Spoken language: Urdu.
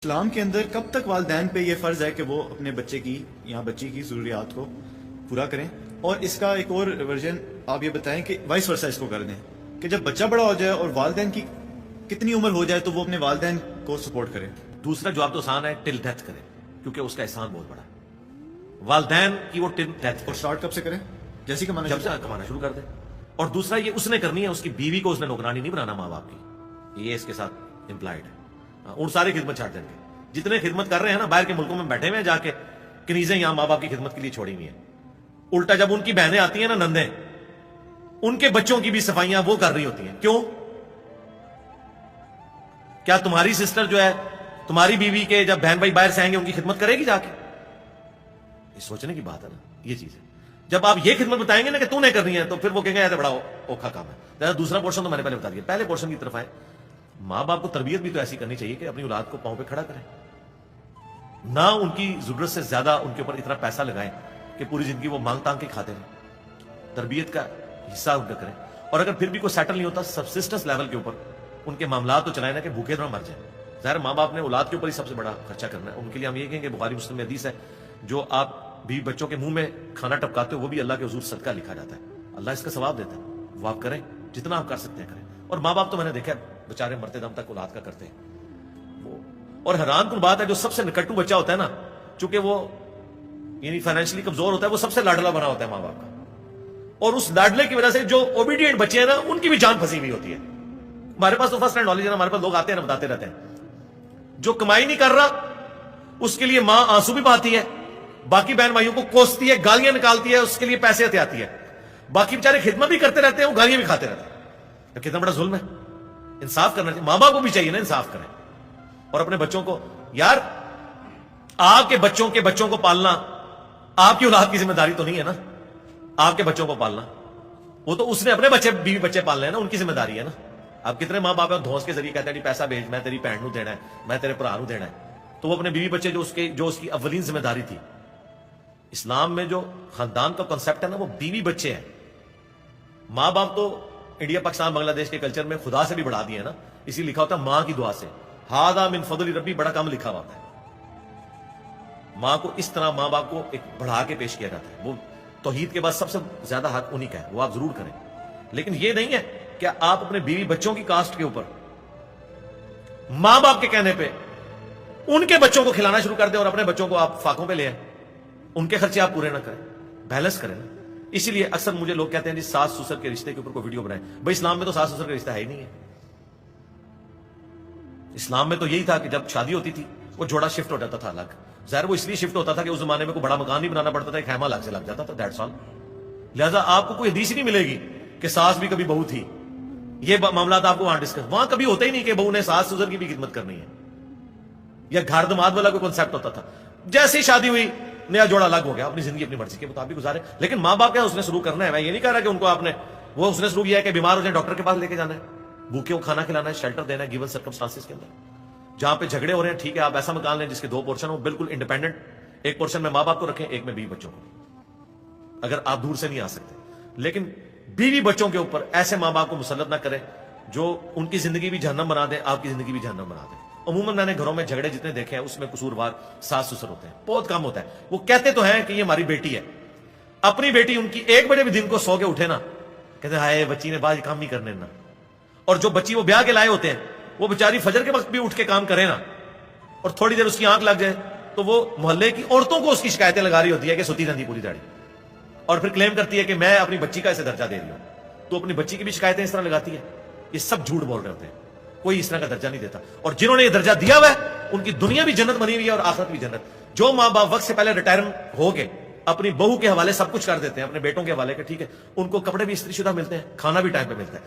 اسلام کے اندر کب تک والدین پہ یہ فرض ہے کہ وہ اپنے بچے کی یا بچی کی ضروریات کو پورا کریں؟ اور اس کا ایک اور ورژن آپ یہ بتائیں کہ وائس ورسا اس کو کر دیں کہ جب بچہ بڑا ہو جائے اور والدین کی کتنی عمر ہو جائے تو وہ اپنے والدین کو سپورٹ کرے؟ دوسرا جواب تو آسان ہے، ٹل ڈیتھ کرے، کیونکہ اس کا احسان بہت بڑا ہے والدین کی، وہ ٹل ڈیتھ اور سٹارٹ کب سے کریں؟ جیسے کہ جب سے کمانا شروع کر دے. اور دوسرا یہ اس نے کرنی ہے، اس کی بیوی کو اس نے نوکرانی نہیں بنانا ماں باپ کی، یہ اس کے ساتھ امپلائڈ ہے. ان ساری خدمت چھاڑ دیں گے جتنے خدمت کر رہے ہیں نا، باہر کے ملکوں میں بیٹھے ہوئے ہیں جا کے، کنیزیں یہاں ماں باپ کی خدمت کے لیے چھوڑی ہوئی ہیں. الٹا جب ان کی بہنیں آتی ہیں نا، نندیں، ان کے بچوں کی بھی صفائیاں وہ کر رہی ہوتی ہیں. کیوں؟ کیا تمہاری سسٹر جو ہے، تمہاری بیوی کے جب بہن بھائی باہر سے آئیں گے ان کی خدمت کرے گی جا کے؟ یہ سوچنے کی بات ہے نا، یہ چیز ہے. جب آپ یہ خدمت بتائیں گے نا کہ تو نے کرنی ہے، تو پھر وہ کہیں گے ایسا بڑا اوکھا کام ہے. دوسرا پورشن تو میں نے پہلے بتا دیا. پہلے پورشن کی طرف آئے، ماں باپ کو تربیت بھی تو ایسی کرنی چاہیے کہ اپنی اولاد کو پاؤں پہ کھڑا کریں، نہ ان کی ضرورت سے زیادہ ان کے اوپر اتنا پیسہ لگائیں کہ پوری زندگی وہ مانگ تانگ کے کھاتے رہیں. تربیت کا حصہ ان کا کریں. اور اگر پھر بھی کوئی سیٹل نہیں ہوتا سبسسٹنس لیول کے اوپر، ان کے معاملات تو چلائیں نا کہ بھوکے نہ مر جائیں. ظاہر ماں باپ نے اولاد کے اوپر ہی سب سے بڑا خرچہ کرنا ہے. ان کے لیے ہم یہ کہیں کہ بخاری مسلم میں حدیث ہے، جو آپ بھی بچوں کے منہ میں کھانا ٹپکاتے ہو وہ بھی اللہ کے حضور صدقہ لکھا جاتا ہے، اللہ اس کا ثواب دیتا ہے. وہ آپ کریں، جتنا آپ کر سکتے ہیں کریں. اور ماں باپ تو میں نے دیکھا بیچارے مرتے دم تک اولاد کا کرتے ہیں. اور حیران کن بات ہے، جو سب سے نکٹو بچہ ہوتا ہے نا، چونکہ وہ یعنی فائنینشلی کمزور ہوتا ہے، وہ سب سے لاڈلا بنا ہوتا ہے ماں باپ کا. اور اس لاڈلے کی وجہ سے جو اوبیڈینٹ بچے ہیں نا، ان کی بھی جان پھنسی ہوئی ہوتی ہے. ہمارے پاس تو فرسٹ ہینڈ نالج ہے نا، ہمارے پاس لوگ آتے ہیں نا، بتاتے رہتے ہیں. جو کمائی نہیں کر رہا اس کے لیے ماں آنسو بھی بہاتی ہے، باقی بہن بھائیوں کو کوستی ہے، گالیاں نکالتی ہے، اس کے لیے پیسے آتی ہے. باقی بیچارے خدمت بھی کرتے رہتے ہیں، وہ گالیاں بھی کھاتے رہتے ہیں. کتنا بڑا ظلم ہے. انصاف کرنا چاہیے، ماں باپ کو بھی چاہیے نا انصاف کریں. اور اپنے بچوں کو، یار آپ کے بچوں کو پالنا آپ کی اولاد کی ذمہ داری تو نہیں ہے نا. آپ کے بچوں کو پالنا وہ تو اس نے اپنے بچے بیوی بچے پالنے ہیں نا، ان کی ذمہ داری ہے نا. آپ کتنے ماں باپ ہیں دھوس کے ذریعے کہتے ہیں پیسہ بھیج، میں تیری بہن نو دینا ہے، میں تیرے بھرا نو دینا ہے. تو وہ اپنے بیوی بچے جو اس کی اولین ذمہ داری تھی. اسلام میں جو خاندان کا کنسپٹ ہے نا، وہ بیوی بچے ہیں. ماں باپ تو انڈیا پاکستان بنگلہ دیش کے کلچر میں خدا سے بھی بڑھا دیے نا، اسی لکھا ہوتا ہے ماں کی دعا سے، ہاذا من فضل ربی، بڑا کم لکھا ہوتا ہے. ماں کو اس طرح ماں باپ کو ایک بڑھا کے پیش کیا جاتا ہے. وہ توحید کے بعد سب سے زیادہ حق انہی کا ہے، وہ آپ ضرور کریں. لیکن یہ نہیں ہے کہ آپ اپنے بیوی بچوں کی کاسٹ کے اوپر ماں باپ کے کہنے پہ ان کے بچوں کو کھلانا شروع کر دیں اور اپنے بچوں کو آپ فاقوں پہ لے آئیں. ان کے خرچے آپ پورے نہ کریں، بیلنس کریں. اسی لیے اکثر مجھے لوگ کہتے ہیں جی ساس سسر کے رشتے کے اوپر کوئی ویڈیو بنائیں. بھائی اسلام میں تو ساس سسر کا رشتہ ہے ہی نہیں ہے. اسلام میں تو یہی تھا کہ جب شادی ہوتی تھی وہ جوڑا شفٹ ہو جاتا تھا الگ. ظاہر وہ اس لیے شفٹ ہوتا تھا کہ اس زمانے میں کوئی بڑا مکان نہیں بنانا پڑتا تھا، ایک خیمہ الگ سے لگ جاتا تھا، دیٹس آل. لہذا آپ کو کوئی حدیث نہیں ملے گی کہ ساس بھی کبھی بہو تھی. یہ معاملات آپ کو وہاں ڈسکس، وہاں کبھی ہوتا ہی نہیں کہ بہو نے ساس سسر کی بھی خدمت کرنی ہے، یا گھر دماد والا کوئی کنسپٹ ہوتا تھا. جیسے ہی شادی ہوئی نیا جوڑا الگ ہو گیا، اپنی زندگی اپنی مرضی کے مطابق گزارے. لیکن ماں باپ کا اس نے شروع کرنا ہے. میں یہ نہیں کہہ رہا کہ ان کو آپ نے وہ اس نے شروع کیا ہے کہ بیمار ہو جائیں ڈاکٹر کے پاس لے کے جانا ہے، بھوکے کو کھانا کھلانا ہے، شیلٹر دینا ہے گیون سرکمسٹانسز کے اندر. جہاں پہ جھگڑے ہو رہے ہیں، ٹھیک ہے آپ ایسا مکان لیں جس کے 2 پورشن ہو، بالکل انڈیپینڈنٹ. ایک پورشن میں ماں باپ کو رکھیں، ایک میں بیوی بچوں کو، اگر آپ دور سے نہیں آ سکتے. لیکن بیوی بچوں کے اوپر ایسے ماں باپ کو مسلط نہ کریں جو ان کی زندگی بھی جہنم بنا دیں، آپ کی زندگی بھی جہنم بنا دیں. عموماً میں نے گھروں میں جھگڑے جتنے دیکھے ہیں اس میں قصوروار ساس سسر ہوتے ہیں، بہت کم ہوتا ہے. وہ کہتے تو ہیں کہ یہ ہماری بیٹی ہے، اپنی بیٹی ان کی 1 بجے بھی دن کو سو کے اٹھے نا، کہتے ہیں ہائے بچی نے باہر کام نہیں کرنے نا. اور جو بچی وہ بیاہ کے لائے ہوتے ہیں وہ بیچاری فجر کے وقت بھی اٹھ کے کام کرے نا، اور تھوڑی دیر اس کی آنکھ لگ جائے تو وہ محلے کی عورتوں کو اس کی شکایتیں لگا رہی ہوتی ہے کہ سوتی رہتی پوری داڑھی، اور پھر کلیم کرتی ہے کہ میں اپنی بچی کا ایسے درجہ دے رہی ہوں. تو اپنی بچی کی بھی شکایتیں اس طرح لگاتی ہے. یہ سب جھوٹ بول رہے ہوتے ہیں، کوئی اس طرح کا درجہ نہیں دیتا. اور جنہوں نے یہ درجہ دیا ہوا ہے ان کی دنیا بھی جنت بنی ہوئی ہے اور آخرت بھی جنت. جو ماں باپ وقت سے پہلے ریٹائر ہو گئے اپنی بہو کے حوالے سب کچھ کر دیتے ہیں، اپنے بیٹوں کے حوالے کے، ٹھیک ہے، ان کو کپڑے بھی استری شدہ ملتے ہیں، کھانا بھی ٹائم پہ ملتا ہے.